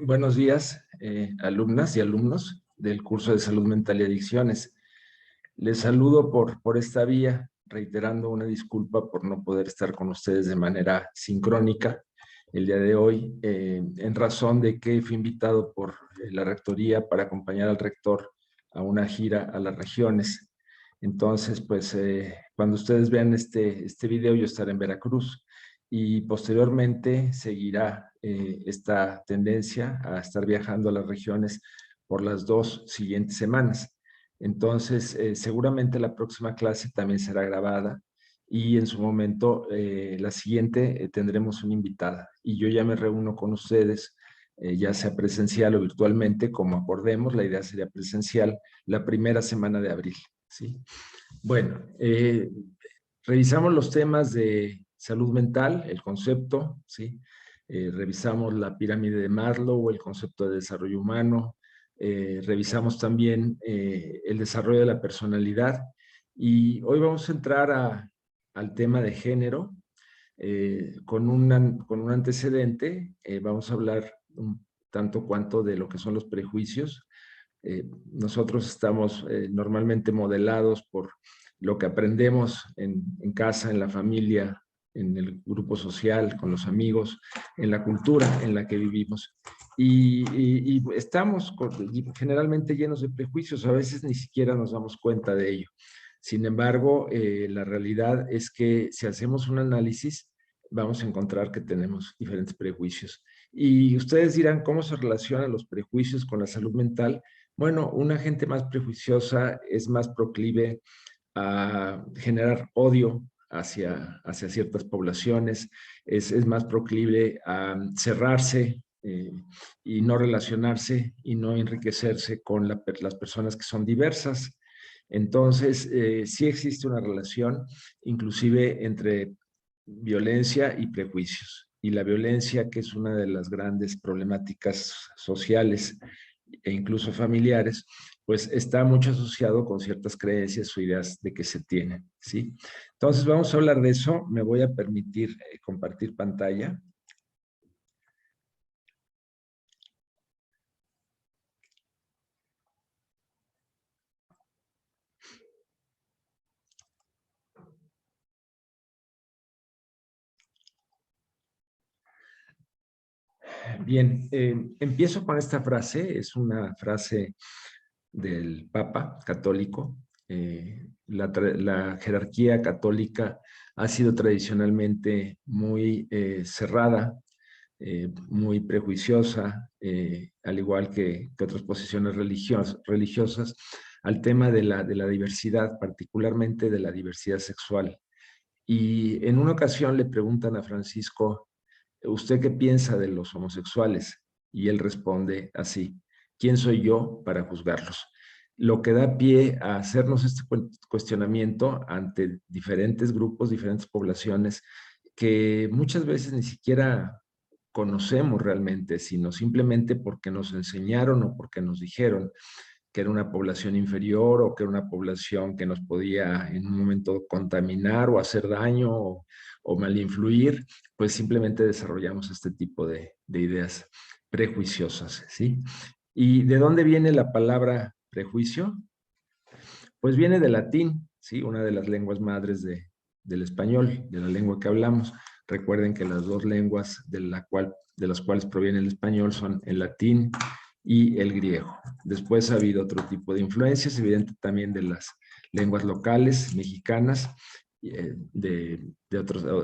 Buenos días, alumnas y alumnos del curso de Salud Mental y Adicciones. Les saludo por esta vía, reiterando una disculpa por no poder estar con ustedes de manera sincrónica el día de hoy, en razón de que fui invitado por la Rectoría para acompañar al rector a una gira a las regiones. Entonces, pues, cuando ustedes vean este video, yo estaré en Veracruz y posteriormente seguirá esta tendencia a estar viajando a las regiones por las 2 siguientes semanas. Entonces, seguramente la próxima clase también será grabada y en su momento, la siguiente, tendremos una invitada. Y yo ya me reúno con ustedes, ya sea presencial o virtualmente, como acordemos, la idea sería presencial la primera semana de abril, ¿sí? Bueno, revisamos los temas de salud mental, el concepto, ¿sí? Revisamos la pirámide de Maslow, el concepto de desarrollo humano, revisamos también el desarrollo de la personalidad y hoy vamos a entrar al tema de género con un antecedente. Vamos a hablar un tanto cuanto de lo que son los prejuicios. Nosotros estamos normalmente modelados por lo que aprendemos en casa, en la familia, en el grupo social, con los amigos, en la cultura en la que vivimos. Y estamos generalmente llenos de prejuicios, a veces ni siquiera nos damos cuenta de ello. Sin embargo, la realidad es que si hacemos un análisis, vamos a encontrar que tenemos diferentes prejuicios. Y ustedes dirán, ¿cómo se relacionan los prejuicios con la salud mental? Bueno, una gente más prejuiciosa es más proclive a generar odio hacia ciertas poblaciones, es más proclive a cerrarse y no relacionarse y no enriquecerse con las personas que son diversas. Entonces, sí existe una relación, inclusive entre violencia y prejuicios. Y la violencia, que es una de las grandes problemáticas sociales e incluso familiares, pues está mucho asociado con ciertas creencias o ideas de que se tienen, ¿sí? Entonces vamos a hablar de eso. Me voy a permitir compartir pantalla. Bien, empiezo con esta frase. Es una frase del Papa católico. La jerarquía católica ha sido tradicionalmente muy cerrada, muy prejuiciosa, al igual que otras posiciones religiosas, al tema de la diversidad, particularmente de la diversidad sexual. Y en una ocasión le preguntan a Francisco, ¿usted qué piensa de los homosexuales? Y él responde así, ¿quién soy yo para juzgarlos? Lo que da pie a hacernos este cuestionamiento ante diferentes grupos, diferentes poblaciones, que muchas veces ni siquiera conocemos realmente, sino simplemente porque nos enseñaron o porque nos dijeron que era una población inferior o que era una población que nos podía en un momento contaminar o hacer daño o mal influir, pues simplemente desarrollamos este tipo de ideas prejuiciosas, ¿sí? ¿Y de dónde viene la palabra prejuicio? Pues viene del latín, ¿sí? Una de las lenguas madres del español, de la lengua que hablamos. Recuerden que las dos lenguas de las cuales proviene el español son el latín y el griego. Después ha habido otro tipo de influencias, evidente también de las lenguas locales mexicanas,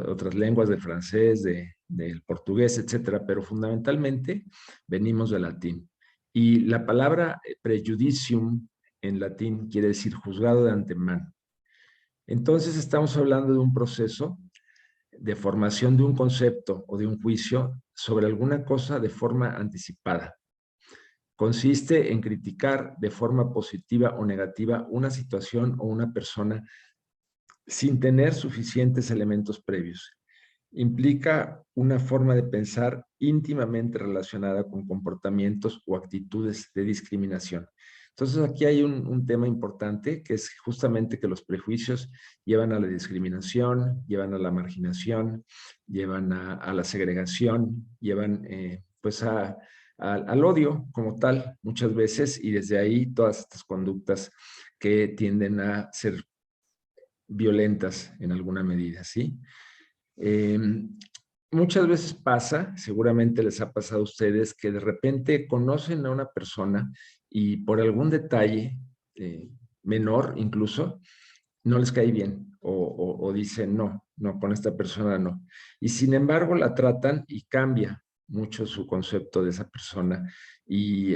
otras lenguas, del francés, del portugués, etcétera, pero fundamentalmente venimos del latín. Y la palabra prejudicium en latín quiere decir juzgado de antemano. Entonces estamos hablando de un proceso de formación de un concepto o de un juicio sobre alguna cosa de forma anticipada. Consiste en criticar de forma positiva o negativa una situación o una persona sin tener suficientes elementos previos. Implica una forma de pensar íntimamente relacionada con comportamientos o actitudes de discriminación. Entonces aquí hay un tema importante que es justamente que los prejuicios llevan a la discriminación, llevan a la marginación, llevan a la segregación, llevan pues a al odio como tal, muchas veces, y desde ahí todas estas conductas que tienden a ser violentas en alguna medida, ¿sí? Eh, Muchas veces pasa, seguramente les ha pasado a ustedes, que de repente conocen a una persona y por algún detalle menor incluso, no les cae bien o dicen no, no, con esta persona no. Y sin embargo la tratan y cambia mucho su concepto de esa persona y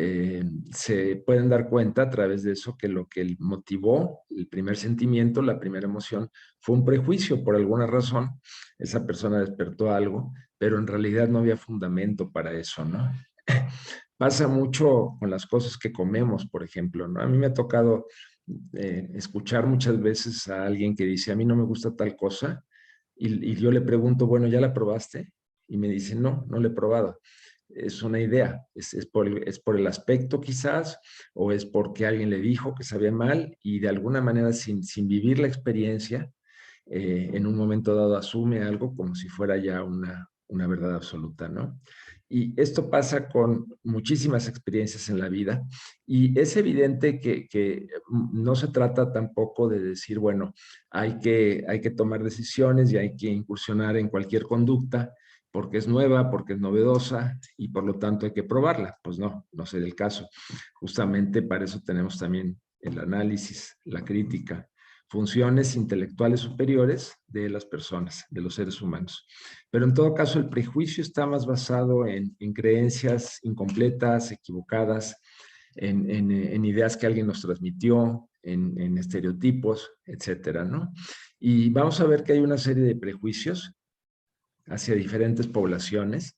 se pueden dar cuenta a través de eso que lo que motivó el primer sentimiento, la primera emoción, fue un prejuicio por alguna razón. Esa persona despertó algo, pero en realidad no había fundamento para eso, ¿no? Pasa mucho con las cosas que comemos, por ejemplo, ¿no? A mí me ha tocado escuchar muchas veces a alguien que dice, a mí no me gusta tal cosa, y yo le pregunto, bueno, ¿ya la probaste? Y me dice, no, no la he probado. Es una idea, es por el aspecto quizás, o es porque alguien le dijo que sabía mal, y de alguna manera sin vivir la experiencia, en un momento dado asume algo como si fuera ya una verdad absoluta, ¿no? Y esto pasa con muchísimas experiencias en la vida y es evidente que no se trata tampoco de decir, bueno, hay que tomar decisiones y hay que incursionar en cualquier conducta porque es nueva, porque es novedosa y por lo tanto hay que probarla. Pues no, no sería el caso. Justamente para eso tenemos también el análisis, la crítica, funciones intelectuales superiores de las personas, de los seres humanos. Pero en todo caso, el prejuicio está más basado en creencias incompletas, equivocadas, en ideas que alguien nos transmitió, en estereotipos, etcétera, ¿no? Y vamos a ver que hay una serie de prejuicios hacia diferentes poblaciones.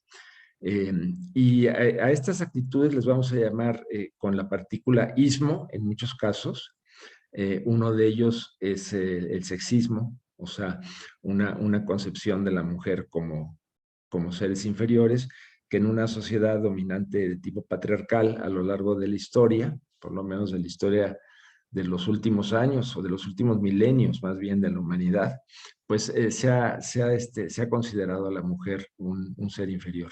Y a estas actitudes les vamos a llamar con la partícula ismo en muchos casos. Uno de ellos es el sexismo, o sea, una concepción de la mujer como seres inferiores, que en una sociedad dominante de tipo patriarcal a lo largo de la historia, por lo menos de la historia de los últimos años o de los últimos milenios más bien de la humanidad, pues se ha considerado a la mujer un ser inferior.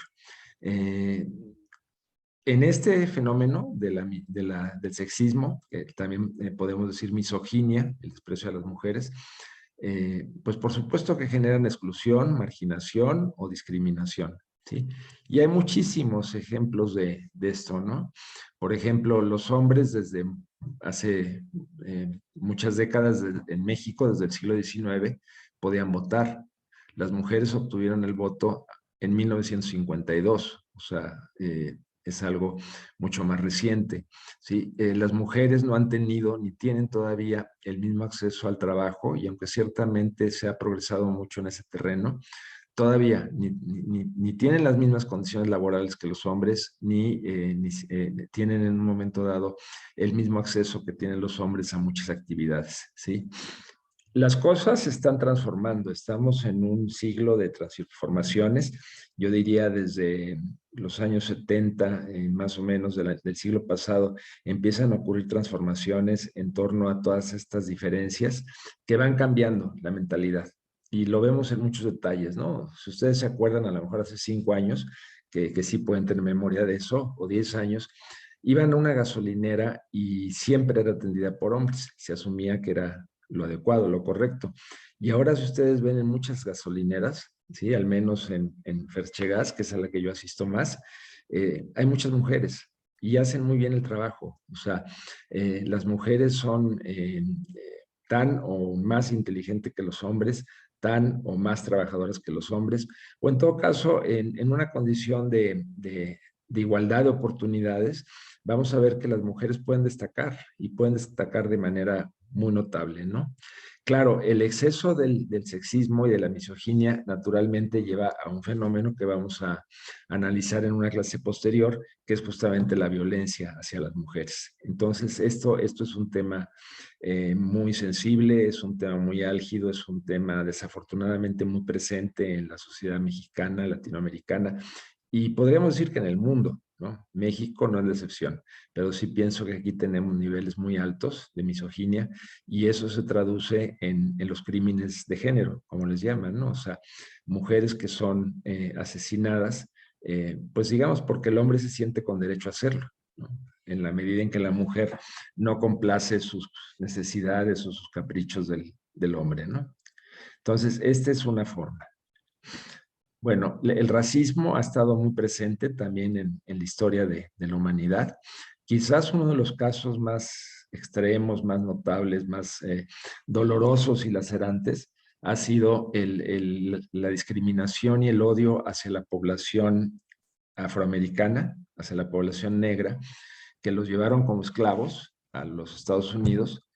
Eh, en este fenómeno del sexismo, que también podemos decir misoginia, el desprecio a las mujeres, pues por supuesto que generan exclusión, marginación o discriminación, ¿sí? Y hay muchísimos ejemplos de esto, ¿no? Por ejemplo, los hombres desde hace muchas décadas en México, desde el siglo XIX, podían votar. Las mujeres obtuvieron el voto en 1952, o sea, es algo mucho más reciente. ¿Sí? Las mujeres no han tenido ni tienen todavía el mismo acceso al trabajo y aunque ciertamente se ha progresado mucho en ese terreno, todavía ni tienen las mismas condiciones laborales que los hombres, ni tienen en un momento dado el mismo acceso que tienen los hombres a muchas actividades. ¿Sí? Las cosas se están transformando, estamos en un siglo de transformaciones, yo diría desde los años 70, más o menos del siglo pasado, empiezan a ocurrir transformaciones en torno a todas estas diferencias que van cambiando la mentalidad. Y lo vemos en muchos detalles, ¿no? Si ustedes se acuerdan, a lo mejor hace 5 años, que sí pueden tener memoria de eso, o 10 años, iban a una gasolinera y siempre era atendida por hombres. Se asumía que era lo adecuado, lo correcto. Y ahora si ustedes ven en muchas gasolineras, ¿sí? Al menos en Ferchegas, que es a la que yo asisto más, hay muchas mujeres y hacen muy bien el trabajo. O sea, las mujeres son tan o más inteligentes que los hombres, tan o más trabajadoras que los hombres, o en todo caso, en una condición de igualdad de oportunidades, vamos a ver que las mujeres pueden destacar y pueden destacar de manera muy notable, ¿no? Claro, el exceso del sexismo y de la misoginia naturalmente lleva a un fenómeno que vamos a analizar en una clase posterior, que es justamente la violencia hacia las mujeres. Entonces, esto es un tema muy sensible, es un tema muy álgido, es un tema desafortunadamente muy presente en la sociedad mexicana, latinoamericana, y podríamos decir que en el mundo, ¿no? México no es la excepción, pero sí pienso que aquí tenemos niveles muy altos de misoginia y eso se traduce en los crímenes de género, como les llaman, ¿no? O sea, mujeres que son asesinadas pues digamos porque el hombre se siente con derecho a hacerlo, ¿no? En la medida en que la mujer no complace sus necesidades o sus caprichos del hombre, ¿no? Entonces, esta es una forma. Bueno, el racismo ha estado muy presente también en la historia de la humanidad. Quizás uno de los casos más extremos, más notables, más dolorosos y lacerantes ha sido la discriminación y el odio hacia la población afroamericana, hacia la población negra, que los llevaron como esclavos a los Estados Unidos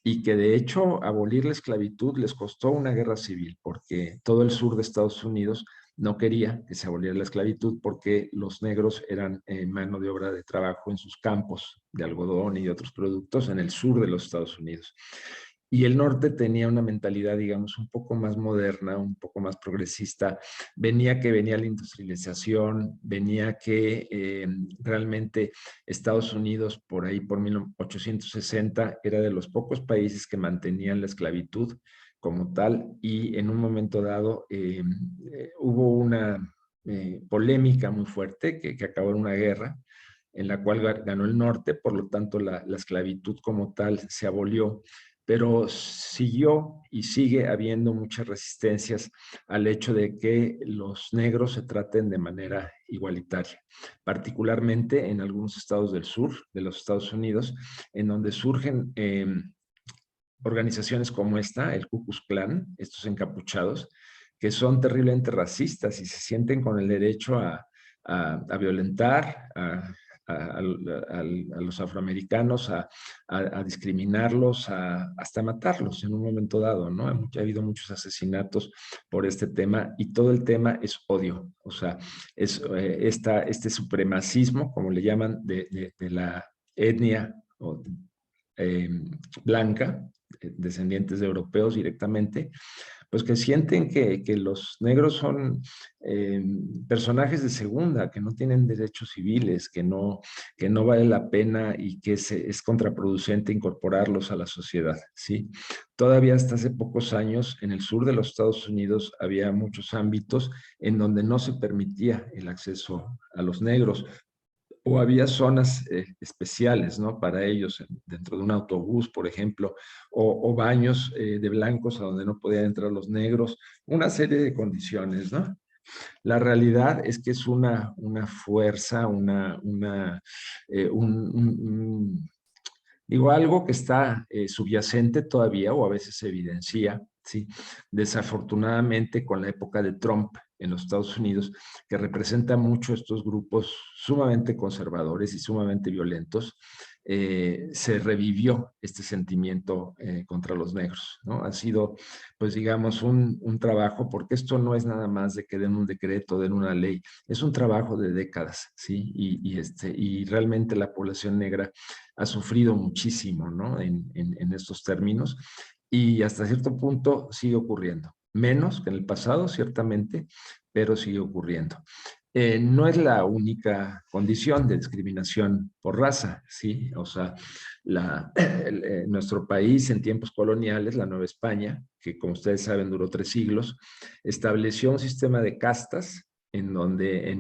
y que de hecho abolir la esclavitud les costó una guerra civil, porque todo el sur de Estados Unidos no quería que se aboliera la esclavitud porque los negros eran mano de obra de trabajo en sus campos de algodón y de otros productos en el sur de los Estados Unidos. Y el norte tenía una mentalidad, digamos, un poco más moderna, un poco más progresista. Venía la industrialización, venía que realmente Estados Unidos, por ahí por 1860, era de los pocos países que mantenían la esclavitud como tal, y en un momento dado hubo una polémica muy fuerte que acabó en una guerra en la cual ganó el norte, por lo tanto la esclavitud como tal se abolió, pero siguió y sigue habiendo muchas resistencias al hecho de que los negros se traten de manera igualitaria, particularmente en algunos estados del sur de los Estados Unidos, en donde surgen organizaciones como esta, el Ku Klux Klan, estos encapuchados, que son terriblemente racistas y se sienten con el derecho a violentar a los afroamericanos, a discriminarlos, hasta matarlos en un momento dado, ¿no? Ha habido muchos asesinatos por este tema y todo el tema es odio, o sea, es este supremacismo, como le llaman, de la etnia o, eh, blanca, descendientes de europeos directamente, pues que sienten que los negros son personajes de segunda, que no tienen derechos civiles, que no vale la pena y que es contraproducente incorporarlos a la sociedad, ¿sí? Todavía hasta hace pocos años en el sur de los Estados Unidos había muchos ámbitos en donde no se permitía el acceso a los negros, o había zonas especiales, ¿no? Para ellos, dentro de un autobús, por ejemplo, o baños de blancos a donde no podían entrar los negros, una serie de condiciones, ¿no? La realidad es que es una fuerza, digo, algo que está subyacente todavía o a veces se evidencia, ¿sí? Desafortunadamente con la época de Trump en los Estados Unidos, que representa mucho estos grupos sumamente conservadores y sumamente violentos, se revivió este sentimiento contra los negros, ¿no? Ha sido, pues digamos, un trabajo, porque esto no es nada más de que den un decreto, den una ley, es un trabajo de décadas, ¿sí? Y realmente la población negra ha sufrido muchísimo, ¿no? En estos términos y hasta cierto punto sigue ocurriendo. Menos que en el pasado, ciertamente, pero sigue ocurriendo. No es la única condición de discriminación por raza, ¿sí? O sea, nuestro país en tiempos coloniales, la Nueva España, que como ustedes saben duró 3 siglos, estableció un sistema de castas en donde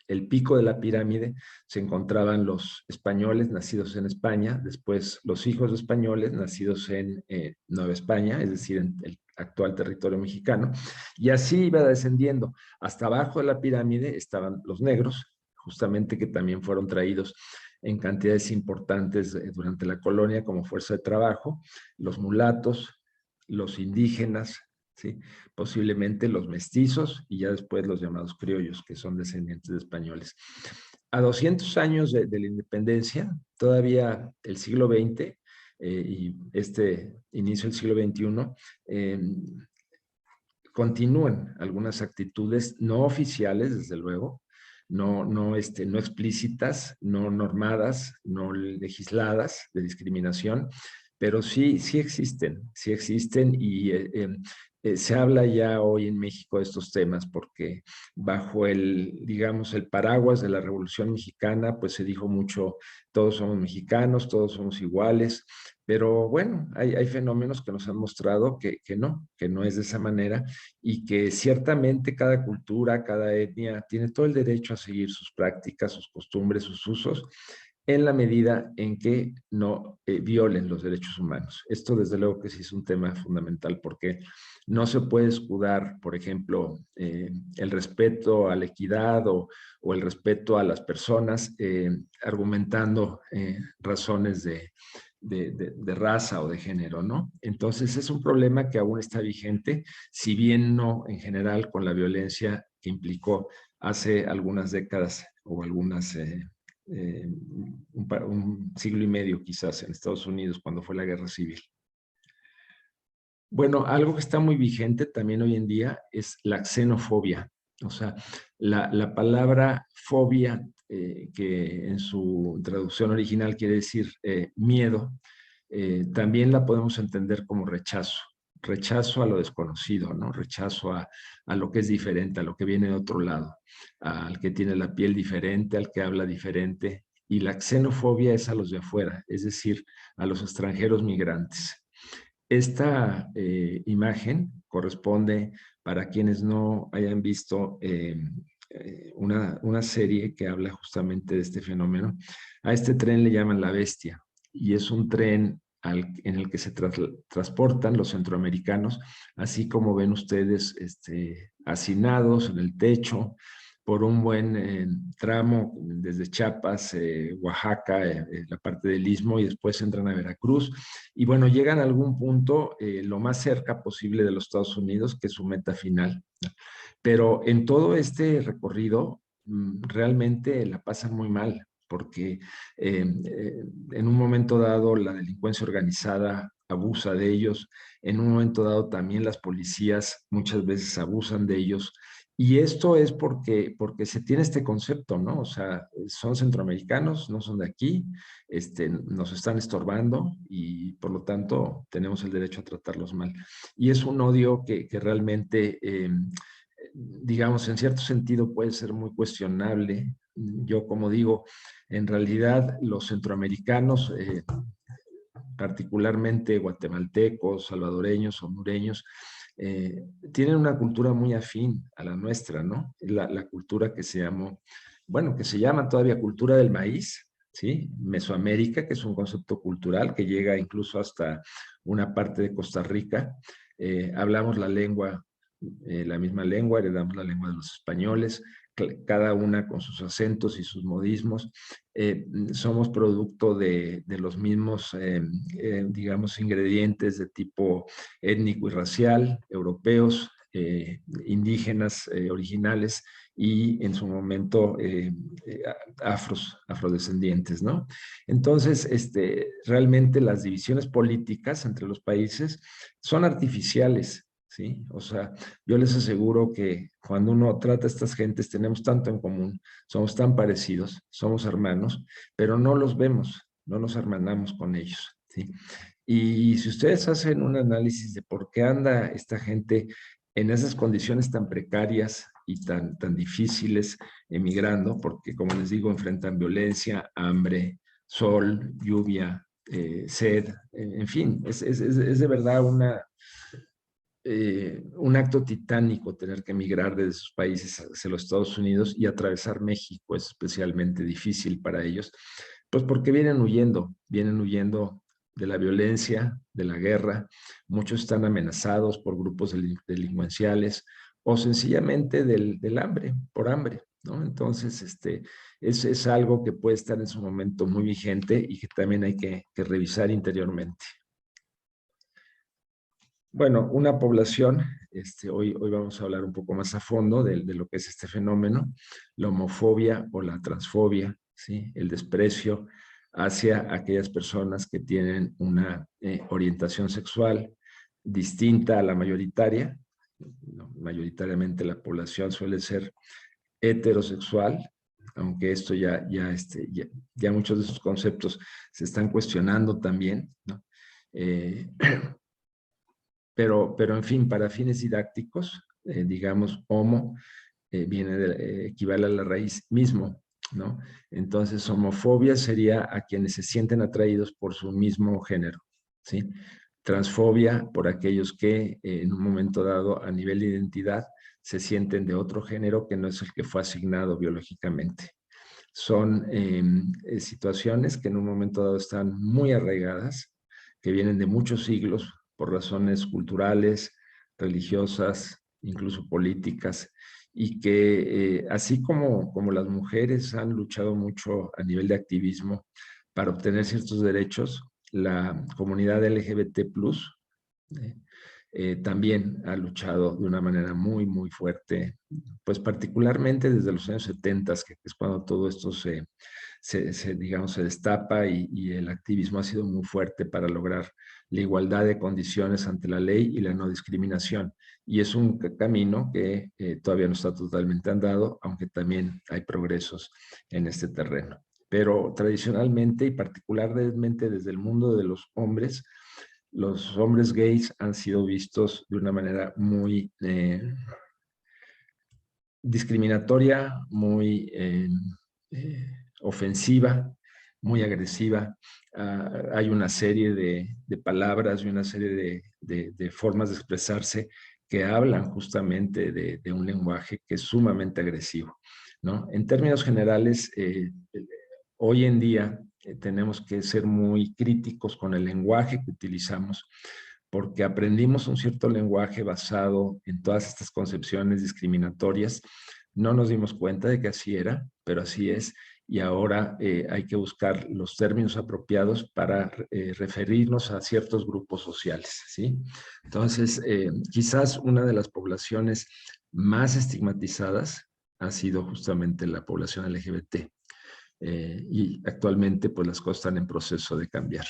el pico de la pirámide se encontraban los españoles nacidos en España, después los hijos de españoles nacidos en Nueva España, es decir, en el actual territorio mexicano, y así iba descendiendo. Hasta abajo de la pirámide estaban los negros, justamente que también fueron traídos en cantidades importantes durante la colonia como fuerza de trabajo, los mulatos, los indígenas, ¿sí? Posiblemente los mestizos y ya después los llamados criollos, que son descendientes de españoles. A 200 años de la independencia, todavía el siglo XX y este inicio del siglo XXI, continúan algunas actitudes no oficiales, desde luego, no explícitas, no normadas, no legisladas de discriminación, pero sí existen y se habla ya hoy en México de estos temas porque bajo digamos, el paraguas de la Revolución Mexicana, pues se dijo mucho, todos somos mexicanos, todos somos iguales, pero bueno, hay fenómenos que nos han mostrado que no es de esa manera y que ciertamente cada cultura, cada etnia tiene todo el derecho a seguir sus prácticas, sus costumbres, sus usos, en la medida en que no violen los derechos humanos. Esto desde luego que sí es un tema fundamental porque no se puede escudar, por ejemplo, el respeto a la equidad o el respeto a las personas argumentando razones de raza o de género, ¿no? Entonces es un problema que aún está vigente, si bien no en general con la violencia que implicó hace algunas décadas o algunas un siglo y medio quizás en Estados Unidos cuando fue la guerra civil. Bueno, algo que está muy vigente también hoy en día es la xenofobia. O sea, la palabra fobia, que en su traducción original quiere decir miedo, también la podemos entender como rechazo. Rechazo a lo desconocido, ¿no? Rechazo a lo que es diferente, a lo que viene de otro lado, al que tiene la piel diferente, al que habla diferente. Y la xenofobia es a los de afuera, es decir, a los extranjeros migrantes. Esta imagen corresponde, para quienes no hayan visto una serie que habla justamente de este fenómeno, a este tren le llaman La Bestia y es un tren en el que se transportan los centroamericanos, así como ven ustedes hacinados en el techo, por un buen tramo desde Chiapas, Oaxaca, la parte del Istmo y después entran a Veracruz y bueno, llegan a algún punto lo más cerca posible de los Estados Unidos, que es su meta final. Pero en todo este recorrido realmente la pasan muy mal, porque en un momento dado la delincuencia organizada abusa de ellos, en un momento dado también las policías muchas veces abusan de ellos, y esto es porque se tiene este concepto, ¿no? O sea, son centroamericanos, no son de aquí, nos están estorbando y por lo tanto tenemos el derecho a tratarlos mal. Y es un odio que realmente, digamos, en cierto sentido puede ser muy cuestionable. Yo, como digo, en realidad los centroamericanos, particularmente guatemaltecos, salvadoreños, hondureños, tienen una cultura muy afín a la nuestra, ¿no? La cultura que se llamó, bueno, que se llama todavía cultura del maíz, ¿sí? Mesoamérica, que es un concepto cultural que llega incluso hasta una parte de Costa Rica. Hablamos la lengua, la misma lengua, heredamos la lengua de los españoles, cada una con sus acentos y sus modismos. Somos producto de los mismos, digamos, ingredientes de tipo étnico y racial, europeos, indígenas originales y en su momento afrodescendientes, ¿no? Entonces, realmente las divisiones políticas entre los países son artificiales, ¿sí? O sea, yo les aseguro que cuando uno trata a estas gentes tenemos tanto en común, somos tan parecidos, somos hermanos, pero no los vemos, no nos hermanamos con ellos, ¿sí? Y si ustedes hacen un análisis de por qué anda esta gente en esas condiciones tan precarias y tan difíciles emigrando, porque como les digo, enfrentan violencia, hambre, sol, lluvia, sed, en fin, es de verdad un acto titánico tener que emigrar desde sus países hacia los Estados Unidos y atravesar México es especialmente difícil para ellos, pues porque vienen huyendo de la violencia, de la guerra, muchos están amenazados por grupos delincuenciales o sencillamente del hambre, por hambre, ¿no? Entonces, es algo que puede estar en su momento muy vigente y que también hay que revisar interiormente. Bueno, una población, hoy vamos a hablar un poco más a fondo de lo que es este fenómeno, la homofobia o la transfobia, ¿sí? El desprecio hacia aquellas personas que tienen una orientación sexual distinta a la mayoritaria. ¿No? Mayoritariamente la población suele ser heterosexual, aunque esto ya muchos de esos conceptos se están cuestionando también, ¿no? Eh, pero en fin, para fines didácticos, digamos, homo equivale a la raíz mismo, ¿no? Entonces, homofobia sería a quienes se sienten atraídos por su mismo género, ¿sí? Transfobia por aquellos que en un momento dado, a nivel de identidad, se sienten de otro género que no es el que fue asignado biológicamente. Son situaciones que en un momento dado están muy arraigadas, que vienen de muchos siglos por razones culturales, religiosas, incluso políticas, y que así como las mujeres han luchado mucho a nivel de activismo para obtener ciertos derechos, la comunidad LGBT+, eh, también ha luchado de una manera muy, muy fuerte, pues particularmente desde los años 70, que es cuando todo esto digamos, se destapa y el activismo ha sido muy fuerte para lograr la igualdad de condiciones ante la ley y la no discriminación. Y es un camino que todavía no está totalmente andado, aunque también hay progresos en este terreno. Pero tradicionalmente y particularmente desde el mundo de los hombres gays han sido vistos de una manera muy discriminatoria, muy ofensiva, muy agresiva. Hay una serie de palabras y una serie de formas de expresarse que hablan justamente de un lenguaje que es sumamente agresivo, ¿no? En términos generales, hoy en día tenemos que ser muy críticos con el lenguaje que utilizamos, porque aprendimos un cierto lenguaje basado en todas estas concepciones discriminatorias. No nos dimos cuenta de que así era, pero así es, y ahora hay que buscar los términos apropiados para referirnos a ciertos grupos sociales, ¿sí? Entonces, quizás una de las poblaciones más estigmatizadas ha sido justamente la población LGBT. Y actualmente, pues las cosas están en proceso de cambiar.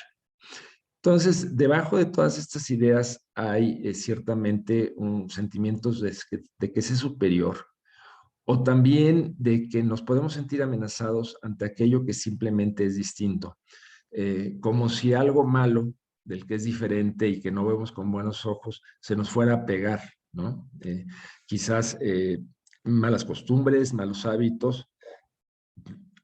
Entonces, debajo de todas estas ideas hay ciertamente sentimientos de que es superior, o también de que nos podemos sentir amenazados ante aquello que simplemente es distinto, como si algo malo del que es diferente y que no vemos con buenos ojos se nos fuera a pegar, ¿no? Quizás malas costumbres, malos hábitos,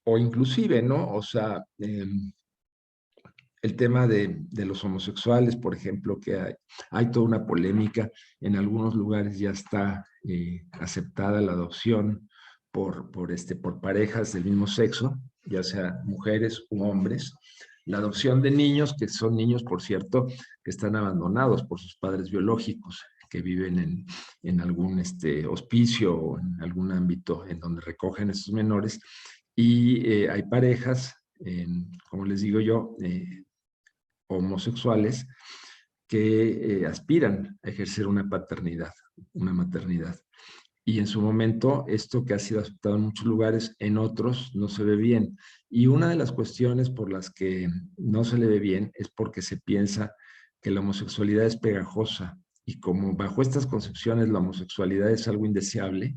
o inclusive, ¿no? O sea, el tema de los homosexuales, por ejemplo, que hay toda una polémica. En algunos lugares ya está aceptada la adopción por parejas del mismo sexo, ya sea mujeres u hombres. La adopción de niños, que son niños, por cierto, que están abandonados por sus padres biológicos, que viven en algún hospicio o en algún ámbito en donde recogen a estos menores. Y hay parejas, como les digo yo, homosexuales que aspiran a ejercer una paternidad, una maternidad. Y en su momento, esto que ha sido aceptado en muchos lugares, en otros no se ve bien. Y una de las cuestiones por las que no se le ve bien es porque se piensa que la homosexualidad es pegajosa. Y como bajo estas concepciones la homosexualidad es algo indeseable,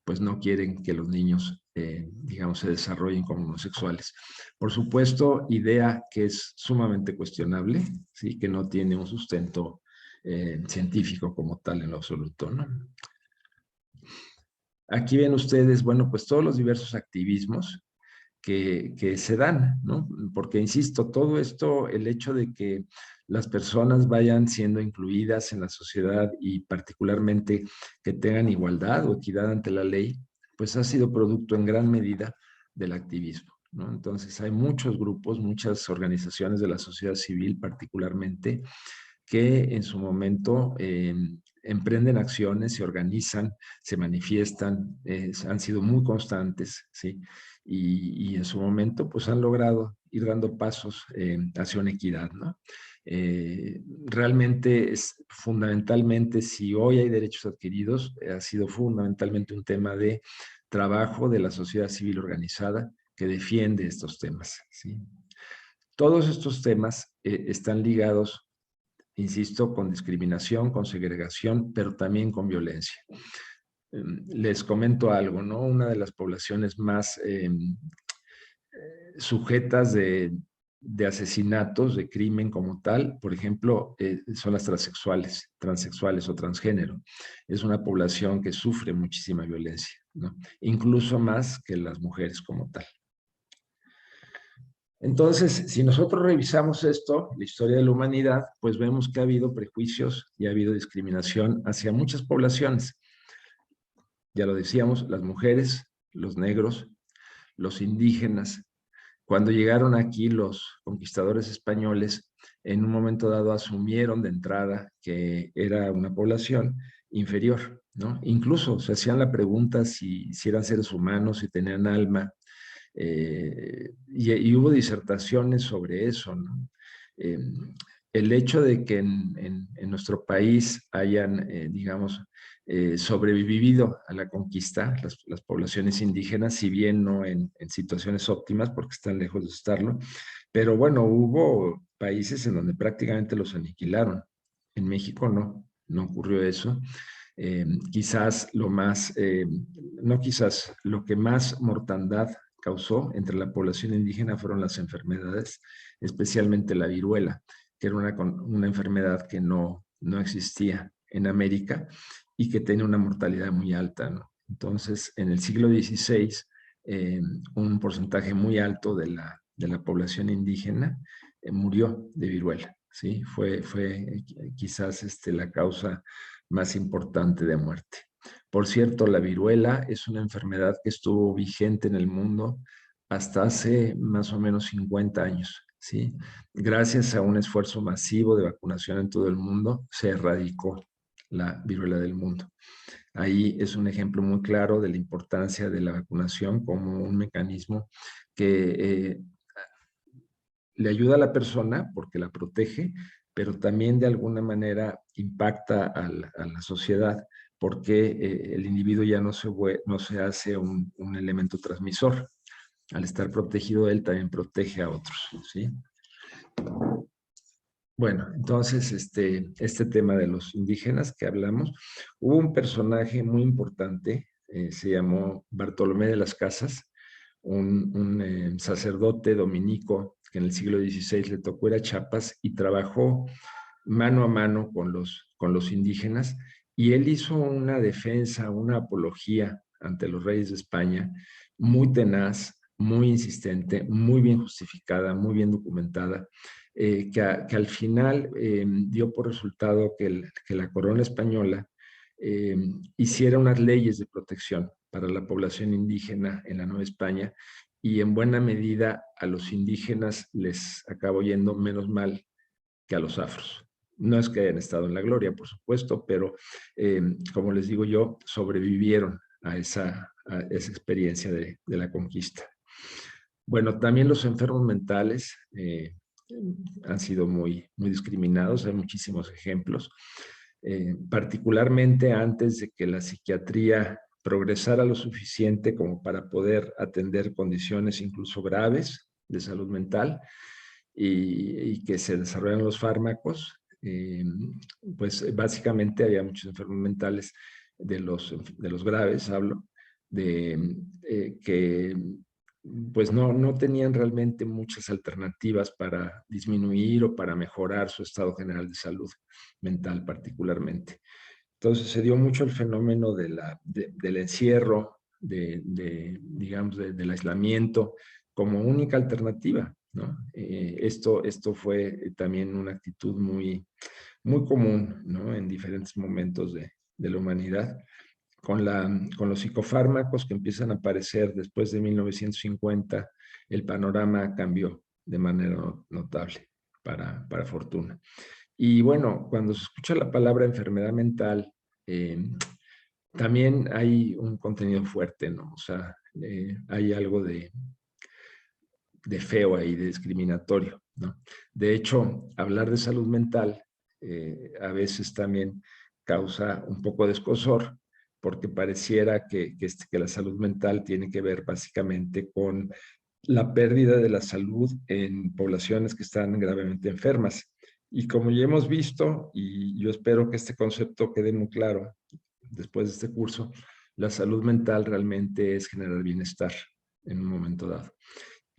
pues no quieren que los niños, digamos, se desarrollen como homosexuales. Por supuesto, idea que es sumamente cuestionable, ¿sí? Que no tiene un sustento científico como tal en lo absoluto, ¿no? Aquí ven ustedes, bueno, pues todos los diversos activismos que se dan, ¿no? Porque, insisto, todo esto, el hecho de que las personas vayan siendo incluidas en la sociedad y particularmente que tengan igualdad o equidad ante la ley, pues ha sido producto en gran medida del activismo, ¿no? Entonces hay muchos grupos, muchas organizaciones de la sociedad civil particularmente, que en su momento emprenden acciones, se organizan, se manifiestan, han sido muy constantes, ¿sí? Y en su momento pues han logrado ir dando pasos hacia una equidad, ¿no? Realmente es fundamentalmente, si hoy hay derechos adquiridos, ha sido fundamentalmente un tema de trabajo de la sociedad civil organizada que defiende estos temas, ¿sí? Todos estos temas están ligados, insisto, con discriminación, con segregación, pero también con violencia. Les comento algo, ¿no? Una de las poblaciones más sujetas de asesinatos, de crimen como tal, por ejemplo, son las transexuales o transgénero. Es una población que sufre muchísima violencia, ¿no? Incluso más que las mujeres como tal. Entonces, si nosotros revisamos esto, la historia de la humanidad, pues vemos que ha habido prejuicios y ha habido discriminación hacia muchas poblaciones. Ya lo decíamos, las mujeres, los negros, los indígenas. Cuando llegaron aquí los conquistadores españoles, en un momento dado asumieron de entrada que era una población inferior, ¿no? Incluso se hacían la pregunta si eran seres humanos, si tenían alma, y hubo disertaciones sobre eso, ¿no? Eh, el hecho de que en nuestro país hayan, digamos, sobrevivido a la conquista, las poblaciones indígenas, si bien no en situaciones óptimas, porque están lejos de estarlo, pero bueno, hubo países en donde prácticamente los aniquilaron. En México no ocurrió eso. Quizás no quizás, lo que más mortandad causó entre la población indígena fueron las enfermedades, especialmente la viruela, que era una enfermedad que no existía en América y que tenía una mortalidad muy alta, ¿no? Entonces, en el siglo XVI, un porcentaje muy alto de la población indígena murió de viruela, ¿sí? Fue quizás la causa más importante de muerte. Por cierto, la viruela es una enfermedad que estuvo vigente en el mundo hasta hace más o menos 50 años, ¿sí? Gracias a un esfuerzo masivo de vacunación en todo el mundo, se erradicó la viruela del mundo. Ahí es un ejemplo muy claro de la importancia de la vacunación como un mecanismo que le ayuda a la persona porque la protege, pero también de alguna manera impacta a la sociedad porque el individuo ya no se hace un elemento transmisor. Al estar protegido él también protege a otros, ¿sí? Bueno, entonces este tema de los indígenas que hablamos, hubo un personaje muy importante, se llamó Bartolomé de las Casas, un sacerdote dominico que en el siglo XVI le tocó ir a Chiapas y trabajó mano a mano con los indígenas, y él hizo una defensa, una apología ante los reyes de España muy tenaz, muy insistente, muy bien justificada, muy bien documentada, que al final dio por resultado que la corona española eh, hiciera unas leyes de protección para la población indígena en la Nueva España, y en buena medida a los indígenas les acabó yendo menos mal que a los afros. No es que hayan estado en la gloria, por supuesto, pero como les digo yo, sobrevivieron a esa experiencia de la conquista. Bueno, también los enfermos mentales han sido muy discriminados, hay muchísimos ejemplos, particularmente antes de que la psiquiatría progresara lo suficiente como para poder atender condiciones incluso graves de salud mental y que se desarrollan los fármacos. Pues básicamente había muchos enfermos mentales de los graves, hablo, que pues no tenían realmente muchas alternativas para disminuir o para mejorar su estado general de salud mental particularmente. Entonces se dio mucho el fenómeno del encierro, digamos, del aislamiento como única alternativa, ¿no? Esto fue también una actitud muy común, ¿no? En diferentes momentos de la humanidad. Con los psicofármacos que empiezan a aparecer después de 1950, el panorama cambió de manera notable, para fortuna. Y bueno, cuando se escucha la palabra enfermedad mental, eh, también hay un contenido fuerte, ¿no? O sea, hay algo de feo ahí, de discriminatorio, ¿no? De hecho, hablar de salud mental a veces también causa un poco de escozor, porque pareciera que la salud mental tiene que ver básicamente con la pérdida de la salud en poblaciones que están gravemente enfermas. Y como ya hemos visto, y yo espero que este concepto quede muy claro después de este curso, la salud mental realmente es generar bienestar en un momento dado.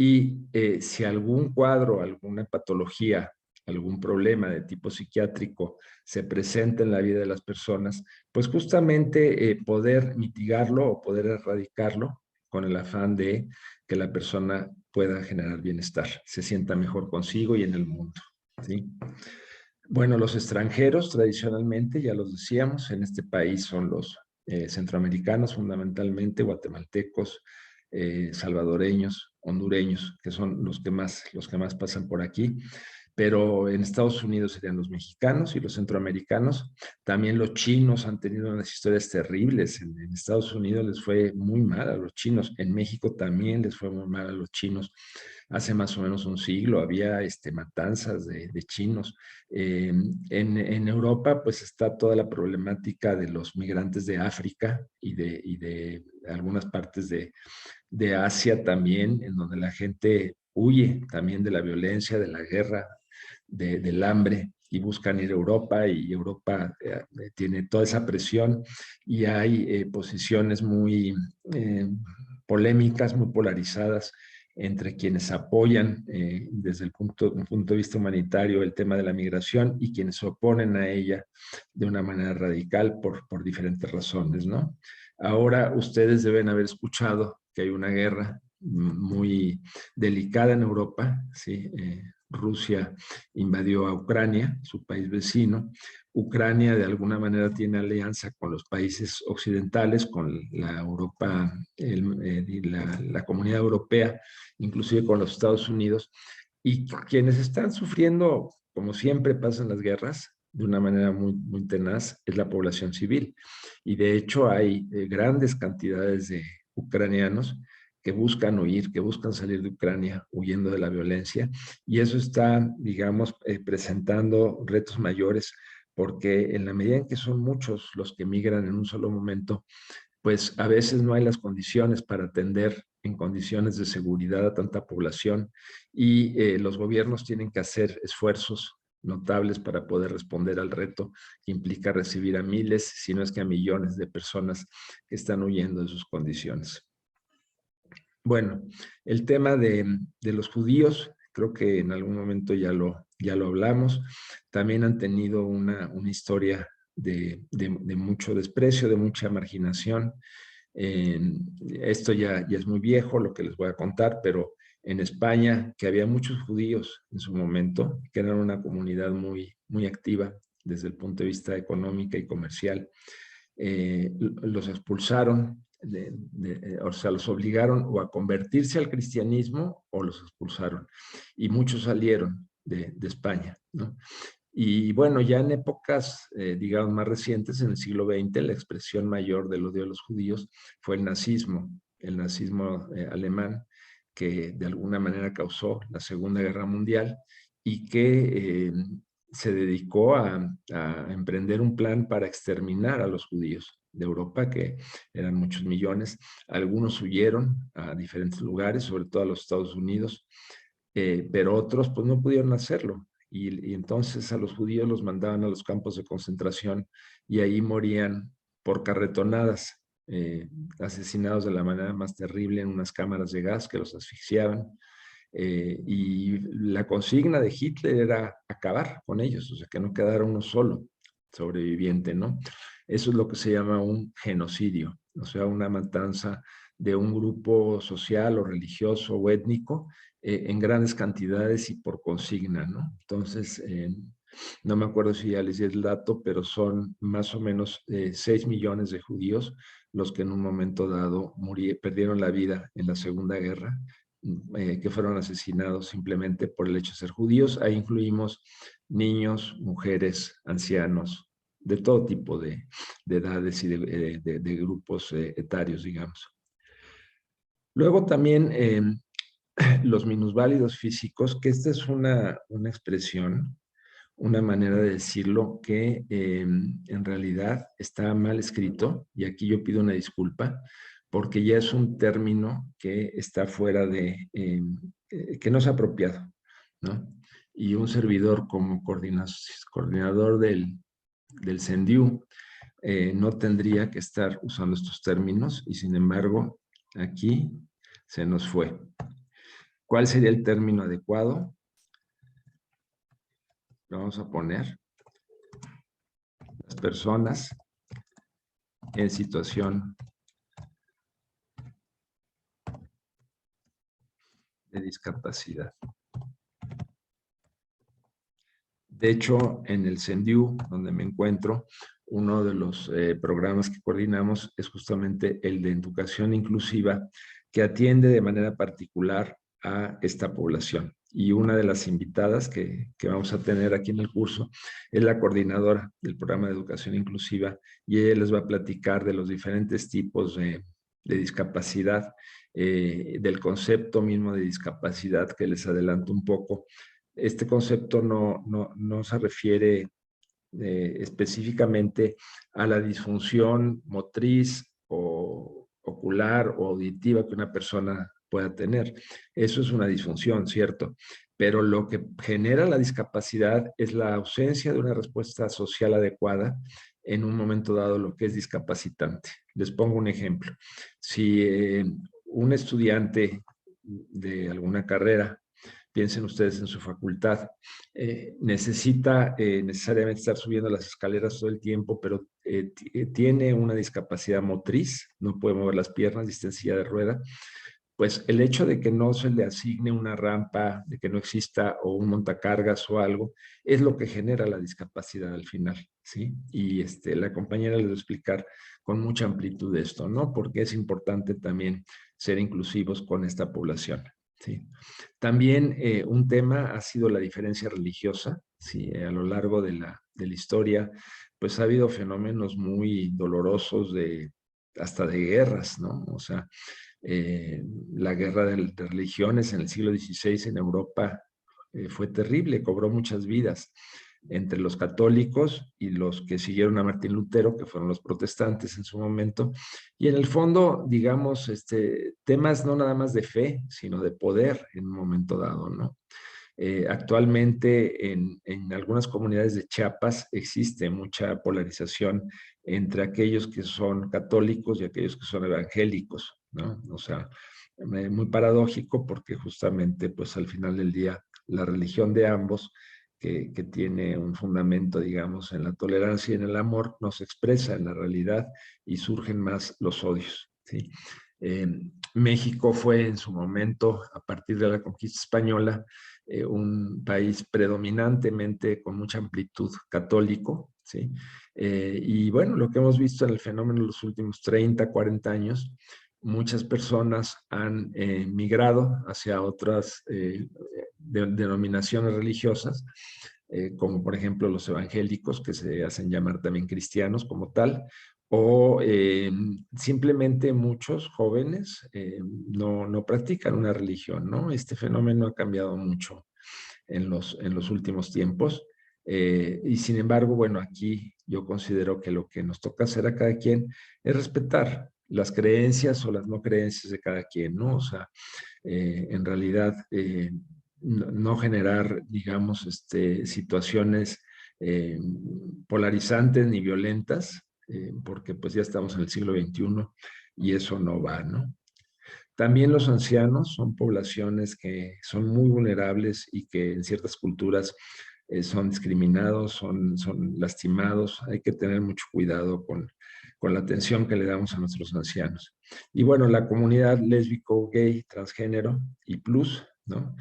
Y si algún cuadro, alguna patología, algún problema de tipo psiquiátrico se presenta en la vida de las personas, pues justamente poder mitigarlo o poder erradicarlo con el afán de que la persona pueda generar bienestar, se sienta mejor consigo y en el mundo, ¿sí? Bueno, los extranjeros tradicionalmente, ya los decíamos, en este país son los centroamericanos, fundamentalmente guatemaltecos, salvadoreños, hondureños, que son los que más pasan por aquí. Pero en Estados Unidos serían los mexicanos y los centroamericanos. También los chinos han tenido unas historias terribles. En Estados Unidos les fue muy mal a los chinos. En México también les fue muy mal a los chinos. Hace más o menos un siglo había matanzas de chinos. En Europa pues está toda la problemática de los migrantes de África y de algunas partes de Asia también, en donde la gente huye también de la violencia, de la guerra, del hambre y buscan ir a Europa y Europa tiene toda esa presión y hay posiciones muy polémicas, muy polarizadas entre quienes apoyan desde un punto de vista humanitario el tema de la migración y quienes se oponen a ella de una manera radical por diferentes razones, ¿no? Ahora ustedes deben haber escuchado que hay una guerra muy delicada en Europa, ¿sí? Rusia invadió a Ucrania, su país vecino. Ucrania de alguna manera tiene alianza con los países occidentales, con la Europa, la comunidad europea, inclusive con los Estados Unidos, y quienes están sufriendo, como siempre pasan las guerras, de una manera muy tenaz, es la población civil. Y de hecho hay grandes cantidades de ucranianos que buscan huir, que buscan salir de Ucrania huyendo de la violencia. Y eso está, digamos, presentando retos mayores, porque en la medida en que son muchos los que migran en un solo momento, pues a veces no hay las condiciones para atender en condiciones de seguridad a tanta población y los gobiernos tienen que hacer esfuerzos notables para poder responder al reto que implica recibir a miles, si no es que a millones de personas que están huyendo de sus condiciones. Bueno, el tema de los judíos, creo que en algún momento ya lo hablamos, también han tenido una historia de mucho desprecio, de mucha marginación. Esto ya es muy viejo, lo que les voy a contar, pero en España, que había muchos judíos en su momento, que eran una comunidad muy activa desde el punto de vista económico y comercial, los expulsaron, o sea, los obligaron o a convertirse al cristianismo o los expulsaron. Y muchos salieron de España, ¿no? Y bueno, ya en épocas, digamos, más recientes, en el siglo XX, la expresión mayor del odio a los judíos fue el nazismo alemán, que de alguna manera causó la Segunda Guerra Mundial y que se dedicó a emprender un plan para exterminar a los judíos de Europa, que eran muchos millones. Algunos huyeron a diferentes lugares, sobre todo a los Estados Unidos, pero otros pues no pudieron hacerlo. Y entonces a los judíos los mandaban a los campos de concentración y ahí morían por carretonadas, asesinados de la manera más terrible en unas cámaras de gas que los asfixiaban. Y la consigna de Hitler era acabar con ellos, o sea, que no quedara uno solo sobreviviente, ¿no? Eso es lo que se llama un genocidio, o sea, una matanza de un grupo social o religioso o étnico en grandes cantidades y por consigna, ¿no? Entonces, no me acuerdo si ya les di el dato, pero son más o menos 6 millones de judíos los que en un momento dado perdieron la vida en la Segunda Guerra, que fueron asesinados simplemente por el hecho de ser judíos. Ahí incluimos niños, mujeres, ancianos, de todo tipo de edades y de grupos etarios, digamos. Luego también los minusválidos físicos, que esta es una expresión, una manera de decirlo que en realidad está mal escrito, y aquí yo pido una disculpa, porque ya es un término que está fuera que no es apropiado, ¿no? Y un servidor como coordinador del CENDIU no tendría que estar usando estos términos, y sin embargo, aquí se nos fue. ¿Cuál sería el término adecuado? Lo vamos a poner. Las personas en situación de discapacidad. De hecho, en el CENDIU, donde me encuentro, uno de los programas que coordinamos es justamente el de educación inclusiva, que atiende de manera particular a esta población. Y una de las invitadas que vamos a tener aquí en el curso es la coordinadora del programa de educación inclusiva, y ella les va a platicar de los diferentes tipos de discapacidad, del concepto mismo de discapacidad, que les adelanto un poco. Este concepto no se refiere específicamente a la disfunción motriz o ocular o auditiva que una persona pueda tener. Eso es una disfunción, ¿cierto? Pero lo que genera la discapacidad es la ausencia de una respuesta social adecuada en un momento dado, lo que es discapacitante. Les pongo un ejemplo. Si un estudiante de alguna carrera, piensen ustedes en su facultad, necesita necesariamente estar subiendo las escaleras todo el tiempo, pero tiene una discapacidad motriz, no puede mover las piernas y está en silla de rueda, pues el hecho de que no se le asigne una rampa, de que no exista o un montacargas o algo, es lo que genera la discapacidad al final, ¿sí? Y la compañera les va a explicar con mucha amplitud esto, ¿no? Porque es importante también ser inclusivos con esta población, ¿sí? También un tema ha sido la diferencia religiosa, ¿sí? A lo largo de la historia, pues ha habido fenómenos muy dolorosos hasta de guerras, ¿no? O sea, la guerra de religiones en el siglo XVI en Europa fue terrible, cobró muchas vidas entre los católicos y los que siguieron a Martín Lutero, que fueron los protestantes en su momento. Y en el fondo, digamos, temas no nada más de fe, sino de poder en un momento dado, ¿no? Actualmente en algunas comunidades de Chiapas existe mucha polarización entre aquellos que son católicos y aquellos que son evangélicos, ¿no? O sea, muy paradójico porque justamente pues al final del día la religión de ambos que tiene un fundamento, digamos, en la tolerancia y en el amor, nos expresa en la realidad y surgen más los odios, ¿sí? Eh, México fue en su momento, a partir de la conquista española, un país predominantemente con mucha amplitud católico, ¿sí? Y bueno, lo que hemos visto en el fenómeno en los últimos 30, 40 años, muchas personas han migrado hacia otras denominaciones religiosas, como por ejemplo los evangélicos, que se hacen llamar también cristianos como tal, o simplemente muchos jóvenes no practican una religión, ¿no? Este fenómeno ha cambiado mucho en los últimos tiempos. Y sin embargo, bueno, aquí yo considero que lo que nos toca hacer a cada quien es respetar las creencias o las no creencias de cada quien, ¿no? O sea, en realidad no generar, digamos, situaciones polarizantes ni violentas, porque pues ya estamos en el siglo XXI y eso no va, ¿no? También los ancianos son poblaciones que son muy vulnerables y que en ciertas culturas son discriminados, son lastimados. Hay que tener mucho cuidado con la atención que le damos a nuestros ancianos. Y bueno, la comunidad lésbico, gay, transgénero y plus, ¿no?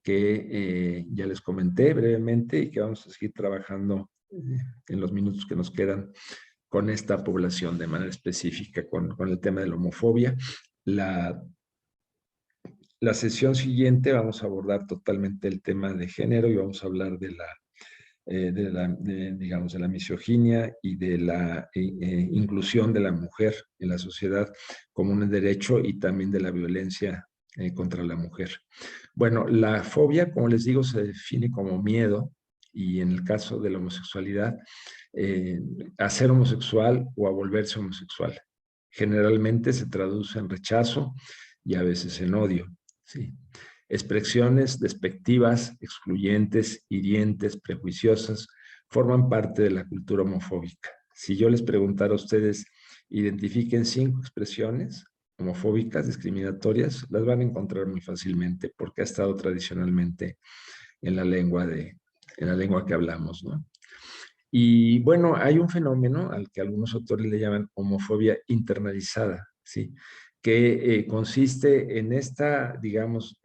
Que ya les comenté brevemente y que vamos a seguir trabajando en los minutos que nos quedan con esta población de manera específica, con el tema de la homofobia. La sesión siguiente vamos a abordar totalmente el tema de género y vamos a hablar digamos, de la misoginia y de la inclusión de la mujer en la sociedad como un derecho y también de la violencia contra la mujer. Bueno, la fobia, como les digo, se define como miedo y en el caso de la homosexualidad, a ser homosexual o a volverse homosexual. Generalmente se traduce en rechazo y a veces en odio, ¿sí? Expresiones despectivas, excluyentes, hirientes, prejuiciosas, forman parte de la cultura homofóbica. Si yo les preguntara a ustedes, identifiquen 5 expresiones, homofóbicas, discriminatorias, las van a encontrar muy fácilmente porque ha estado tradicionalmente en la lengua que hablamos, ¿no? Y bueno, hay un fenómeno al que algunos autores le llaman homofobia internalizada, ¿sí? Que consiste en esta, digamos,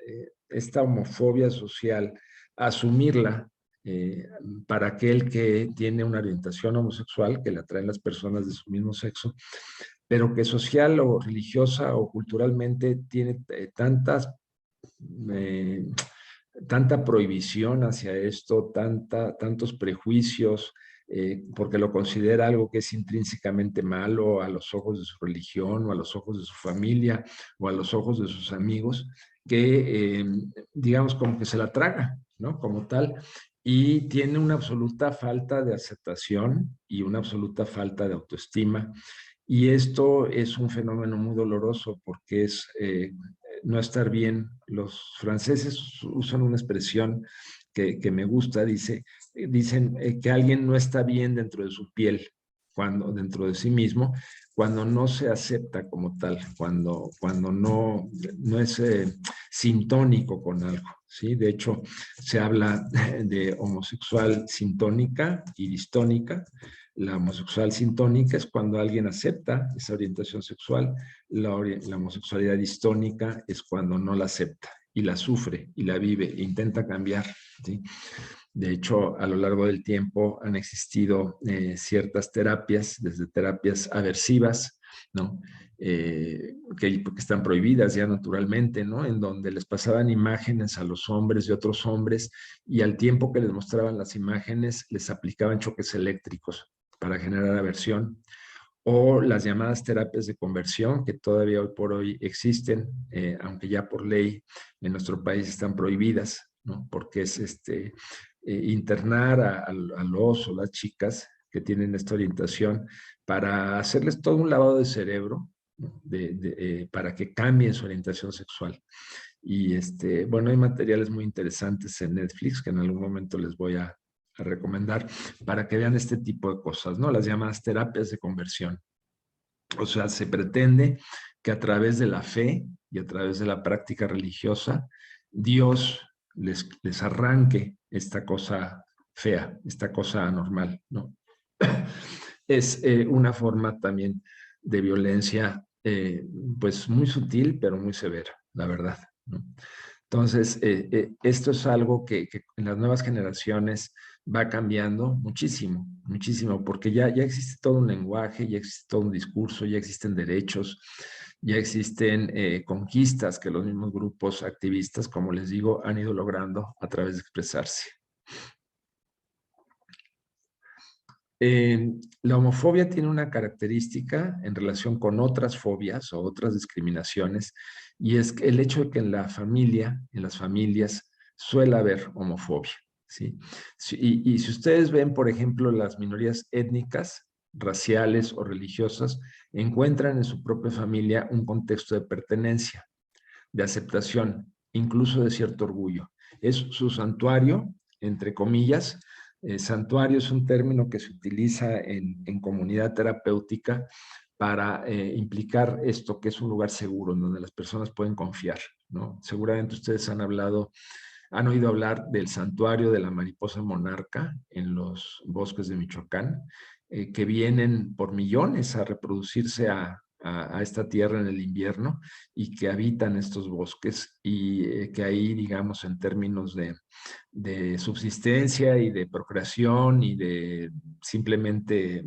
esta homofobia social, asumirla eh, para aquel que tiene una orientación homosexual, que le atraen las personas de su mismo sexo, pero que social o religiosa o culturalmente tiene eh, tanta prohibición hacia esto, tantos prejuicios, porque lo considera algo que es intrínsecamente malo a los ojos de su religión o a los ojos de su familia o a los ojos de sus amigos, que digamos como que se la traga, ¿no? Como tal, y tiene una absoluta falta de aceptación y una absoluta falta de autoestima. Y esto es un fenómeno muy doloroso porque es no estar bien. Los franceses usan una expresión que me gusta, dicen que alguien no está bien dentro de su piel, dentro de sí mismo, cuando no se acepta como tal, cuando no es sintónico con algo, ¿sí? De hecho, se habla de homosexual sintónica y distónica. La homosexual sintónica es cuando alguien acepta esa orientación sexual. La homosexualidad distónica es cuando no la acepta y la sufre y la vive e intenta cambiar, ¿sí? De hecho, a lo largo del tiempo han existido ciertas terapias, desde terapias aversivas, ¿no? Que están prohibidas ya naturalmente, ¿no? En donde les pasaban imágenes a los hombres de otros hombres y al tiempo que les mostraban las imágenes les aplicaban choques eléctricos para generar aversión, o las llamadas terapias de conversión, que todavía hoy por hoy existen, aunque ya por ley en nuestro país están prohibidas, ¿no? Porque es internar a los o las chicas que tienen esta orientación para hacerles todo un lavado de cerebro, ¿no? Para que cambien su orientación sexual. Y bueno, hay materiales muy interesantes en Netflix que en algún momento les voy a recomendar para que vean este tipo de cosas, ¿no? Las llamadas terapias de conversión. O sea, se pretende que a través de la fe y a través de la práctica religiosa, Dios les arranque esta cosa fea, esta cosa anormal, ¿no? Es una forma también de violencia, pues muy sutil, pero muy severa, la verdad, ¿no? Entonces, esto es algo que en las nuevas generaciones va cambiando muchísimo, muchísimo, porque ya existe todo un lenguaje, ya existe todo un discurso, ya existen derechos, ya existen conquistas que los mismos grupos activistas, como les digo, han ido logrando a través de expresarse. La homofobia tiene una característica en relación con otras fobias o otras discriminaciones, y es el hecho de que en la familia, en las familias, suele haber homofobia, ¿sí? Y si ustedes ven, por ejemplo, las minorías étnicas, raciales o religiosas, encuentran en su propia familia un contexto de pertenencia, de aceptación, incluso de cierto orgullo. Es su santuario, entre comillas. Santuario es un término que se utiliza en comunidad terapéutica para implicar esto, que es un lugar seguro, en donde las personas pueden confiar, ¿no? Seguramente ustedes han oído hablar del santuario de la mariposa monarca en los bosques de Michoacán, que vienen por millones a reproducirse a esta tierra en el invierno y que habitan estos bosques y que ahí, digamos, en términos de subsistencia y de procreación y de simplemente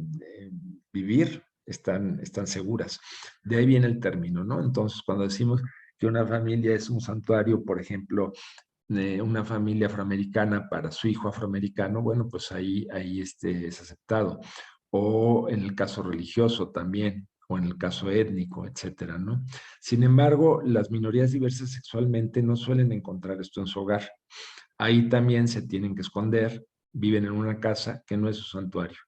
vivir, están seguras. De ahí viene el término, ¿no? Entonces, cuando decimos que una familia es un santuario, por ejemplo, de una familia afroamericana para su hijo afroamericano, bueno, pues ahí es aceptado. O en el caso religioso también, o en el caso étnico, etcétera, ¿no? Sin embargo, las minorías diversas sexualmente no suelen encontrar esto en su hogar. Ahí también se tienen que esconder, viven en una casa que no es su santuario.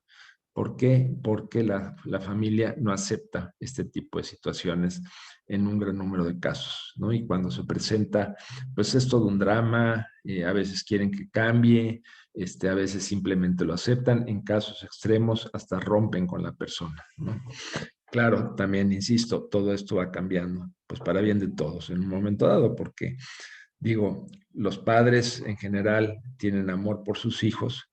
¿Por qué? Porque la familia no acepta este tipo de situaciones en un gran número de casos, ¿no? Y cuando se presenta, pues es todo un drama, a veces quieren que cambie, a veces simplemente lo aceptan, en casos extremos hasta rompen con la persona, ¿no? Claro, también insisto, todo esto va cambiando, pues para bien de todos en un momento dado, porque digo, los padres en general tienen amor por sus hijos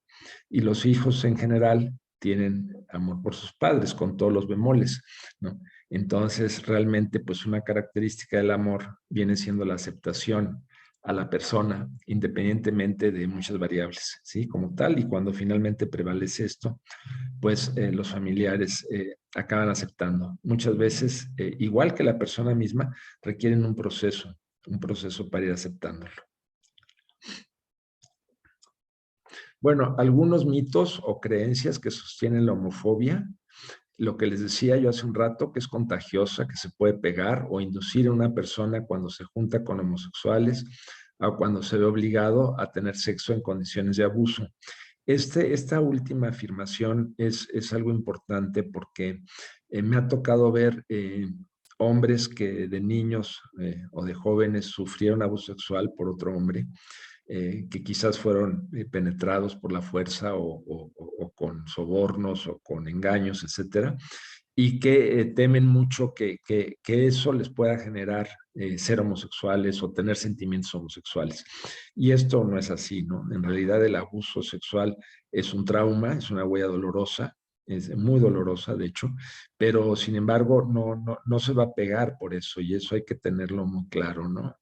y los hijos en general tienen amor por sus padres, con todos los bemoles, ¿no? Entonces, realmente, pues una característica del amor viene siendo la aceptación a la persona, independientemente de muchas variables, ¿sí? Como tal, y cuando finalmente prevalece esto, pues los familiares acaban aceptando. Muchas veces, igual que la persona misma, requieren un proceso para ir aceptándolo. Bueno, algunos mitos o creencias que sostienen la homofobia, lo que les decía yo hace un rato, que es contagiosa, que se puede pegar o inducir a una persona cuando se junta con homosexuales o cuando se ve obligado a tener sexo en condiciones de abuso. Esta última afirmación es algo importante porque me ha tocado ver hombres que de niños o de jóvenes sufrieron abuso sexual por otro hombre, que quizás fueron penetrados por la fuerza o con sobornos o con engaños, etcétera, y que temen mucho que eso les pueda generar ser homosexuales o tener sentimientos homosexuales. Y esto no es así, ¿no? En realidad el abuso sexual es un trauma, es una huella dolorosa, es muy dolorosa, de hecho, pero sin embargo no se va a pegar por eso y eso hay que tenerlo muy claro, ¿no?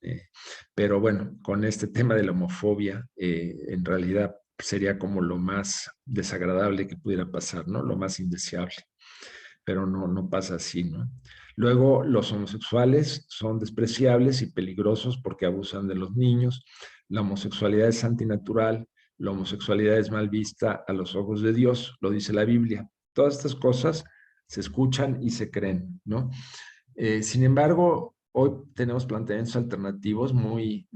Pero bueno, con este tema de la homofobia, en realidad sería como lo más desagradable que pudiera pasar, ¿no? Lo más indeseable, pero no pasa así, ¿no? Luego, los homosexuales son despreciables y peligrosos porque abusan de los niños. La homosexualidad es antinatural, la homosexualidad es mal vista a los ojos de Dios, lo dice la Biblia. Todas estas cosas se escuchan y se creen, ¿no? Sin embargo, hoy tenemos planteamientos alternativos muy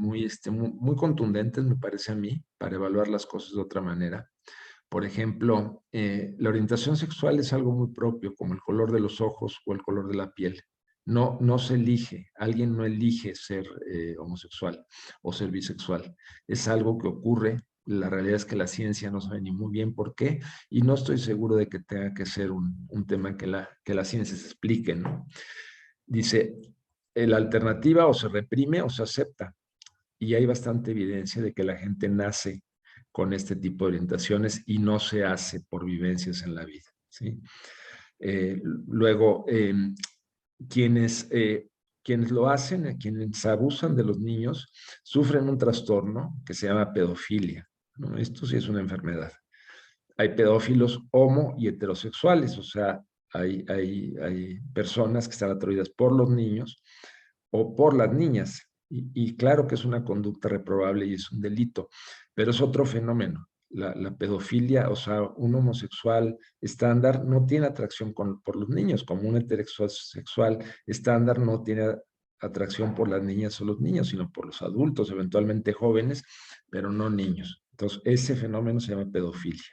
contundentes, me parece a mí, para evaluar las cosas de otra manera. Por ejemplo, la orientación sexual es algo muy propio, como el color de los ojos o el color de la piel. No se elige, alguien no elige ser homosexual o ser bisexual. Es algo que ocurre. La realidad es que la ciencia no sabe ni muy bien por qué y no estoy seguro de que tenga que ser un tema que la ciencia se explique, ¿no? Dice, la alternativa o se reprime o se acepta. Y hay bastante evidencia de que la gente nace con este tipo de orientaciones y no se hace por vivencias en la vida, ¿sí? Luego, quienes, quienes lo hacen, quienes abusan de los niños, sufren un trastorno que se llama pedofilia, ¿no? Esto sí es una enfermedad. Hay pedófilos homo y heterosexuales, o sea, hay personas que están atraídas por los niños o por las niñas. Y claro que es una conducta reprobable y es un delito, pero es otro fenómeno. La pedofilia, o sea, un homosexual estándar no tiene atracción por los niños, como un heterosexual estándar no tiene atracción por las niñas o los niños, sino por los adultos, eventualmente jóvenes, pero no niños. Entonces, ese fenómeno se llama pedofilia.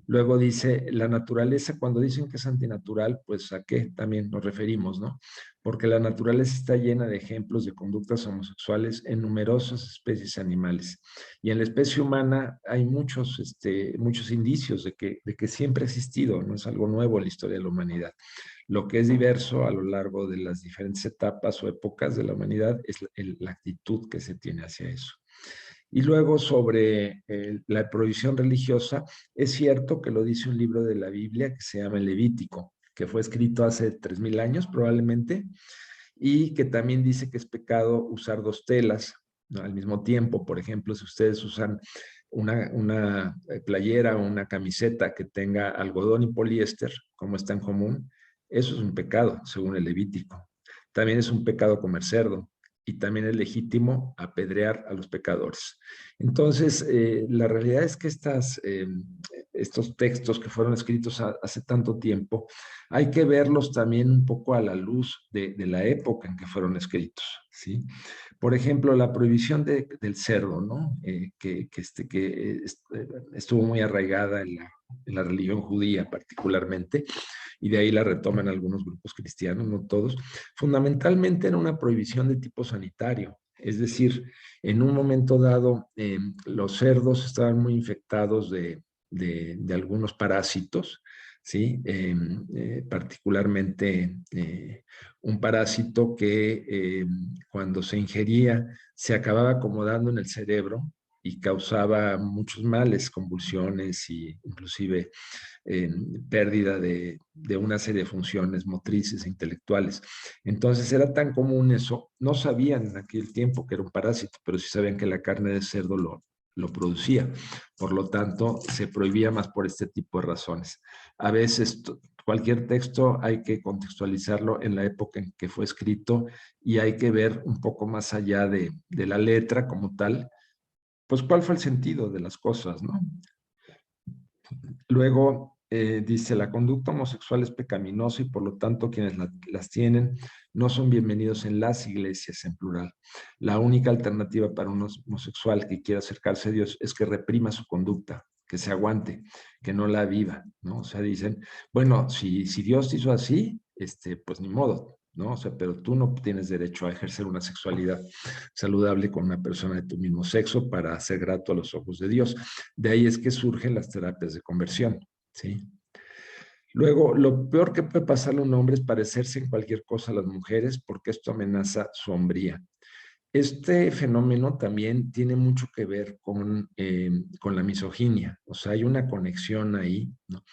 Luego dice, la naturaleza, cuando dicen que es antinatural, pues ¿a qué también nos referimos, no? Porque la naturaleza está llena de ejemplos de conductas homosexuales en numerosas especies animales. Y en la especie humana hay muchos indicios de que siempre ha existido, no es algo nuevo en la historia de la humanidad. Lo que es diverso a lo largo de las diferentes etapas o épocas de la humanidad es la actitud que se tiene hacia eso. Y luego sobre la prohibición religiosa, es cierto que lo dice un libro de la Biblia que se llama el Levítico, que fue escrito hace 3000 años probablemente, y que también dice que es pecado usar dos telas, ¿no? Al mismo tiempo. Por ejemplo, si ustedes usan una playera o una camiseta que tenga algodón y poliéster, como es tan común, eso es un pecado, según el Levítico. También es un pecado comer cerdo y también es legítimo apedrear a los pecadores. Entonces, la realidad es que estos textos que fueron escritos hace tanto tiempo, hay que verlos también un poco a la luz de la época en que fueron escritos, ¿sí? Por ejemplo, la prohibición del cerdo, ¿no? Estuvo muy arraigada en la religión judía particularmente, y de ahí la retoman algunos grupos cristianos, no todos. Fundamentalmente era una prohibición de tipo sanitario, es decir, en un momento dado los cerdos estaban muy infectados de algunos parásitos, ¿sí? Particularmente un parásito que cuando se ingería se acababa acomodando en el cerebro y causaba muchos males, convulsiones e inclusive pérdida de una serie de funciones motrices e intelectuales. Entonces era tan común eso, no sabían en aquel tiempo que era un parásito, pero sí sabían que la carne de cerdo lo producía. Por lo tanto, se prohibía más por este tipo de razones. A veces cualquier texto hay que contextualizarlo en la época en que fue escrito y hay que ver un poco más allá de la letra como tal, pues cuál fue el sentido de las cosas, ¿no? Luego dice, la conducta homosexual es pecaminosa y por lo tanto quienes las tienen no son bienvenidos en las iglesias en plural. La única alternativa para un homosexual que quiera acercarse a Dios es que reprima su conducta, que se aguante, que no la viva, ¿no? O sea, dicen, bueno, si Dios te hizo así, pues ni modo, ¿no? O sea, pero tú no tienes derecho a ejercer una sexualidad saludable con una persona de tu mismo sexo para ser grato a los ojos de Dios. De ahí es que surgen las terapias de conversión, ¿sí? Luego, lo peor que puede pasarle a un hombre es parecerse en cualquier cosa a las mujeres porque esto amenaza su hombría. Este fenómeno también tiene mucho que ver con la misoginia, o sea, hay una conexión ahí, ¿no?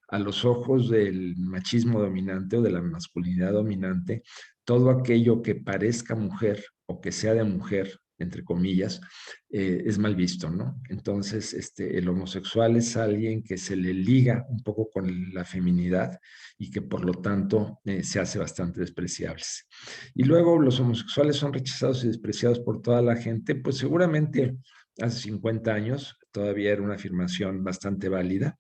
A los ojos del machismo dominante o de la masculinidad dominante, todo aquello que parezca mujer o que sea de mujer, entre comillas, es mal visto, ¿no? Entonces, el homosexual es alguien que se le liga un poco con la feminidad y que por lo tanto se hace bastante despreciables. Y luego los homosexuales son rechazados y despreciados por toda la gente, pues seguramente hace 50 años todavía era una afirmación bastante válida,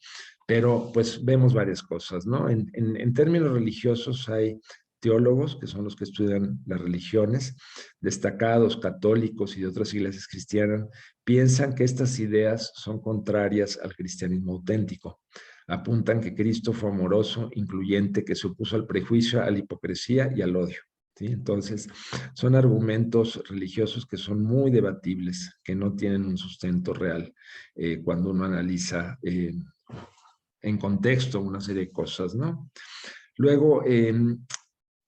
pero pues vemos varias cosas, ¿no? En términos religiosos hay teólogos, que son los que estudian las religiones, destacados, católicos y de otras iglesias cristianas, piensan que estas ideas son contrarias al cristianismo auténtico. Apuntan que Cristo fue amoroso, incluyente, que se opuso al prejuicio, a la hipocresía y al odio. ¿Sí? Entonces, son argumentos religiosos que son muy debatibles, que no tienen un sustento real cuando uno analiza en contexto una serie de cosas, ¿no? Luego,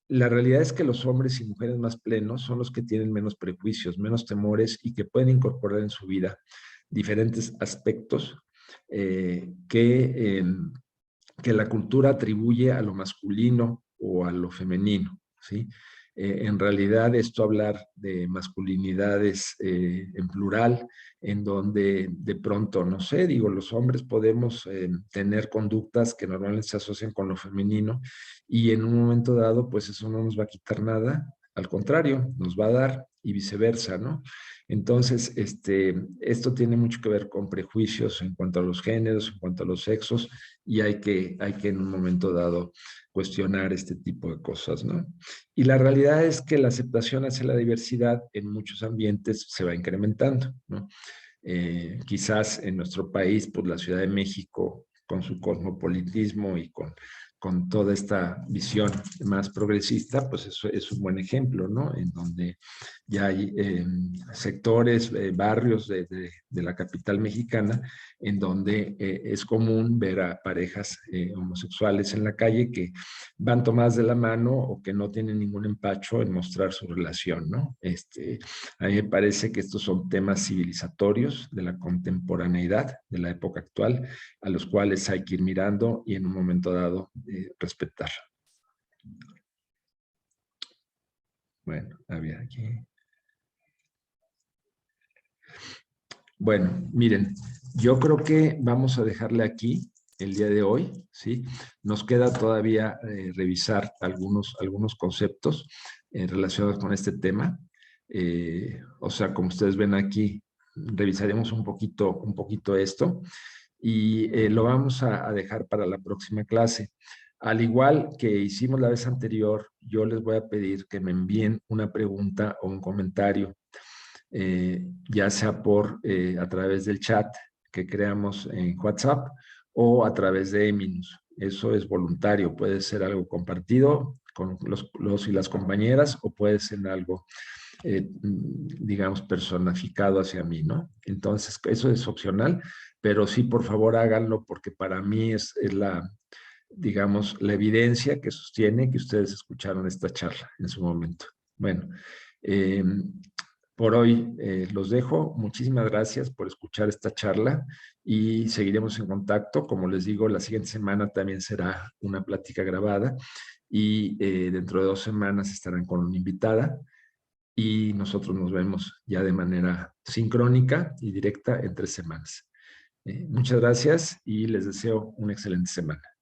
la realidad es que los hombres y mujeres más plenos son los que tienen menos prejuicios, menos temores y que pueden incorporar en su vida diferentes aspectos que la cultura atribuye a lo masculino o a lo femenino, ¿sí? En realidad esto hablar de masculinidades en plural, en donde de pronto, no sé, digo, los hombres podemos tener conductas que normalmente se asocian con lo femenino y en un momento dado, pues eso no nos va a quitar nada, al contrario, nos va a dar y viceversa, ¿no? Entonces, esto tiene mucho que ver con prejuicios en cuanto a los géneros, en cuanto a los sexos, y hay que en un momento dado cuestionar este tipo de cosas, ¿no? Y la realidad es que la aceptación hacia la diversidad en muchos ambientes se va incrementando, ¿no? Quizás en nuestro país, pues la Ciudad de México, con su cosmopolitismo y con toda esta visión más progresista, pues eso es un buen ejemplo, ¿no? En donde ya hay sectores, barrios de la capital mexicana, en donde es común ver a parejas homosexuales en la calle que van tomadas de la mano o que no tienen ningún empacho en mostrar su relación, ¿no? A mí me parece que estos son temas civilizatorios de la contemporaneidad, de la época actual, a los cuales hay que ir mirando y en un momento dado respetar. Bueno, había aquí. Bueno, miren, yo creo que vamos a dejarle aquí el día de hoy, ¿sí? Nos queda todavía revisar algunos conceptos relacionados con este tema. O sea, como ustedes ven aquí, revisaremos un poquito esto y lo vamos a dejar para la próxima clase. Al igual que hicimos la vez anterior, yo les voy a pedir que me envíen una pregunta o un comentario ya sea a través del chat que creamos en WhatsApp o a través de Eminus. Eso es voluntario, puede ser algo compartido con los y las compañeras o puede ser algo, digamos, personificado hacia mí, ¿no? Entonces, eso es opcional, pero sí, por favor, háganlo porque para mí es digamos, la evidencia que sostiene que ustedes escucharon esta charla en su momento. Bueno, eh, por hoy los dejo. Muchísimas gracias por escuchar esta charla y seguiremos en contacto. Como les digo, la siguiente semana también será una plática grabada y dentro de 2 semanas estarán con una invitada y nosotros nos vemos ya de manera sincrónica y directa en 3 semanas. Muchas gracias y les deseo una excelente semana.